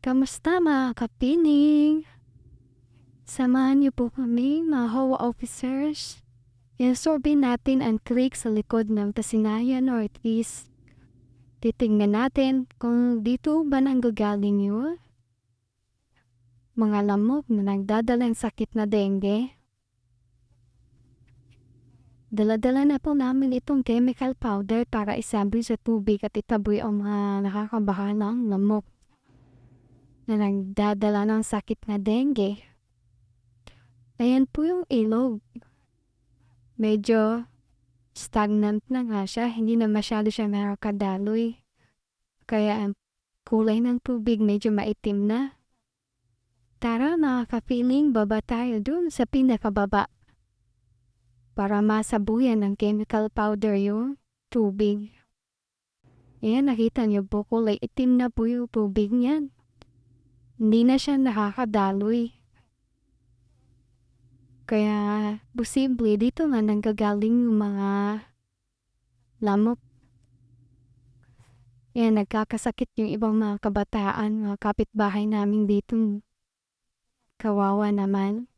Kamusta mga kapiling? Samahan niyo po kami mga HOA officers. Isorbe natin ang creek sa likod ng Tasinayan Northeast. Titingnan natin kung dito ba nanggagaling yun. Mga lamok na nagdadalang sakit na dengue. Dala-dala na po namin itong chemical powder para isabi sa tubig at itaboy ang mga nakakabahalang lamok na nagdadala ng sakit na dengue. Ayan po yung ilog. Medyo stagnant na nga siya, hindi na masyado siya nakakadaloy. Kaya ang kulay ng tubig medyo maitim na. Tara mga ka-feeling, baba tayo dun sa pinakababa. Para masabuyan ng chemical powder yung tubig. Ayan, nakita niyo po, kulay itim na po yung tubig niyan. Hindi na siya nakakadaloy. Kaya posible dito nga nanggagaling yung mga lamok. Ayan, nagkakasakit yung ibang mga kabataan, mga kapitbahay namin dito. Kawawa naman.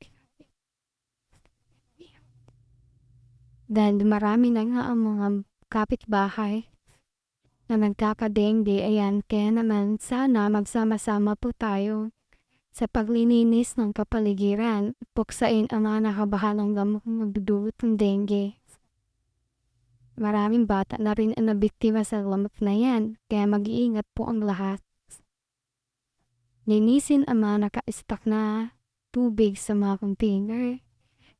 Dahil marami na nga ang mga kapitbahay na nagkakadengge. Ayan, kaya naman sana magsama-sama po tayo sa paglilinis ng kapaligiran. Puksain ang mga nakabahalang gamot na nagdudulot ng dengue. Maraming bata na rin ang nabiktima sa lamok na yan, kaya mag-iingat po ang lahat. Linisin ang mga naka-stock na tubig sa mga container.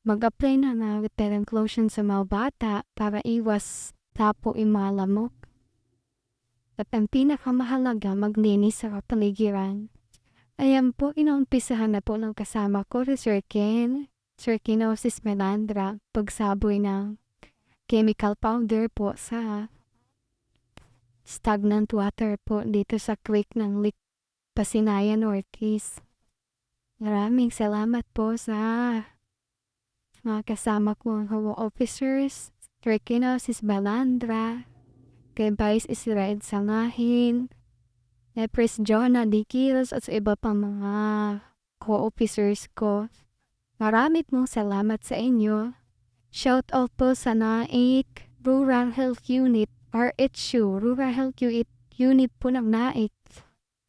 Mag-apply na ng repellent lotion sa mga bata para iwas tapo yung mga lamok. At ang pinakamahalaga, maglinis sa kapaligiran. Ayan po, inaumpisahan na po ng kasama ko si Sir Ken, Sir Kenosis Melandra, pagsaboy ng chemical powder po sa stagnant water po dito sa creek ng Lake Pasinayan Northeast. Maraming salamat po sa mga kasama ko ang HOA officers, Sir Kenosis Melandra, kay Vice Israel Sangahin, Pres Jonah Dikilos at sa iba pang mga co-officers ko. Maraming pong salamat sa inyo. Shout out po sa NAIC Rural Health Unit, RHU, Rural Health Unit po ng NAIC.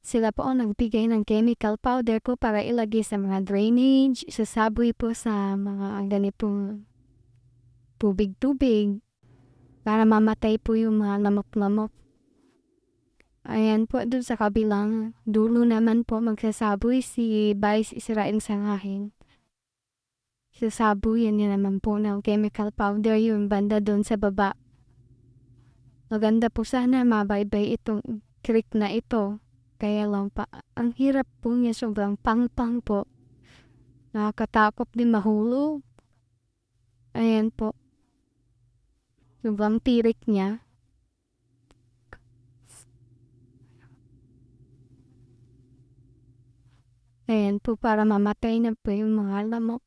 Sila po ang nagbigay ng chemical powder ko para ilagay sa mga drainage, isasaboy po sa mga ganitong tubig-tubig para mamatay po yung mga lamok-lamok. Ayan po, dun sa kabilang dulo naman po magsasaboy si Vice Israel Sangahin. Sasabuyan niya naman po ng chemical powder yung banda dun sa baba. Maganda po sana mabaybay itong creek na ito. Kaya lang pa, ang hirap po niya, sobrang pang-pang po. Nakakatakot din mahulog. Ayan po. Sobrang tirik niya. Ayan po, para mamatay na po yung mga lamok.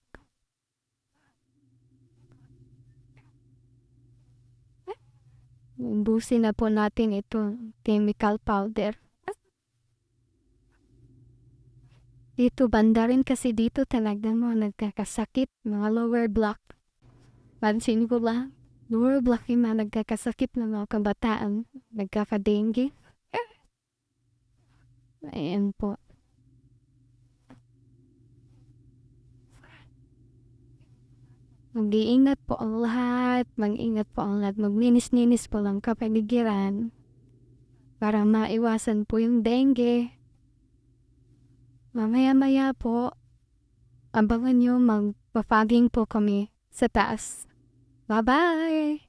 Ubusin na po natin ito, chemical powder. Dito banda rin kasi dito talaga mga nagkakasakit, mga lower block. Pansin ko lang, lower block yung mga nagkakasakit ng mga kabataan, nagkakadengue. Ayan po. Mag-iingat po ang lahat, mag-ingat po ang lahat, maglinis-linis po lang kapaligiran para maiwasan po yung dengue. Mamaya-maya po, abangan nyo magpa-fogging po kami sa taas. Bye-bye!